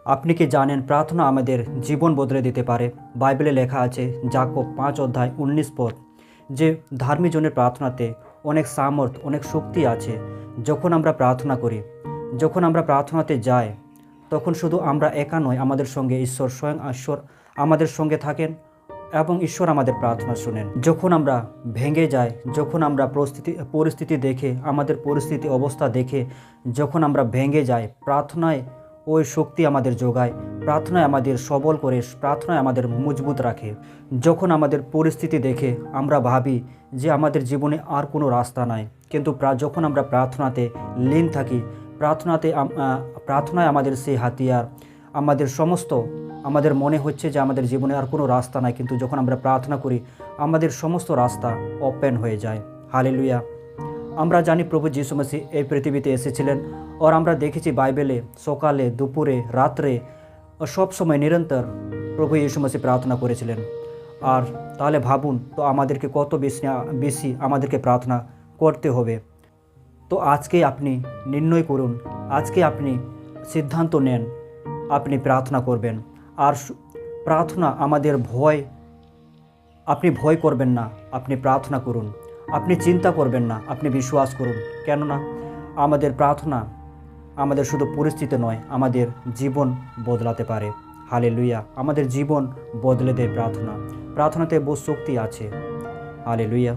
আপনি কি জানেন প্রার্থনা আমাদের জীবন বদলে দিতে পারে? বাইবেলে লেখা আছে যাকব 5 অধ্যায় 19 পদ যে ধার্মী জনের প্রার্থনাতে অনেক সামর্থ্য, অনেক শক্তি আছে। যখন আমরা প্রার্থনা করি, যখন আমরা প্রার্থনাতে যাই, তখন শুধু আমরা একা নয়, আমাদের সঙ্গে স্বয়ং ঈশ্বর আমাদের সঙ্গে থাকেন এবং ঈশ্বর আমাদের প্রার্থনা শুনেন। যখন আমরা ভেঙে যাই, যখন আমরা পরিস্থিতি দেখে, আমাদের পরিস্থিতি অবস্থা দেখে যখন আমরা ভেঙে যাই, প্রার্থনায় ওই শক্তি আমাদের যোগায়, প্রার্থনায় আমাদের সবল করে, প্রার্থনায় আমাদের মজবুত রাখে। যখন আমাদের পরিস্থিতি দেখে আমরা ভাবি যে আমাদের জীবনে আর কোনো রাস্তা নাই, কিন্তু যখন আমরা প্রার্থনাতে লীন থাকি, প্রার্থনায় আমাদের সেই হাতিয়ার, আমাদের মনে হচ্ছে যে আমাদের জীবনে আর কোনো রাস্তা নাই, কিন্তু যখন আমরা প্রার্থনা করি আমাদের সমস্ত রাস্তা ওপেন হয়ে যায়। হালেলুয়া। আমরা জানি প্রভু যীশু মসিহ এই পৃথিবীতে এসেছিলেন, আর আমরা দেখেছি বাইবেলে সকালে, দুপুরে, রাত্রে সব সময় নিরন্তর প্রভু যীশু মসিহ প্রার্থনা করেছিলেন। আর তাহলে ভাবুন তো আমাদেরকে কত বেশি আমাদেরকে প্রার্থনা করতে হবে। তো আজকে আপনি নির্ণয় করুন, আজকে আপনি সিদ্ধান্ত নেন, আপনি প্রার্থনা করবেন। আর প্রার্থনা আমাদের আপনি ভয় করবেন না, আপনি প্রার্থনা করুন। আপনি চিন্তা করবেন না, আপনি বিশ্বাস করুন। কেননা আমাদের প্রার্থনা আমাদের শুধু পরিস্থিতি নয়, আমাদের জীবন বদলাতে পারে। হালেলুয়া। আমাদের জীবন বদলে দেয় প্রার্থনাতে বহু শক্তি আছে। হালেলুয়া।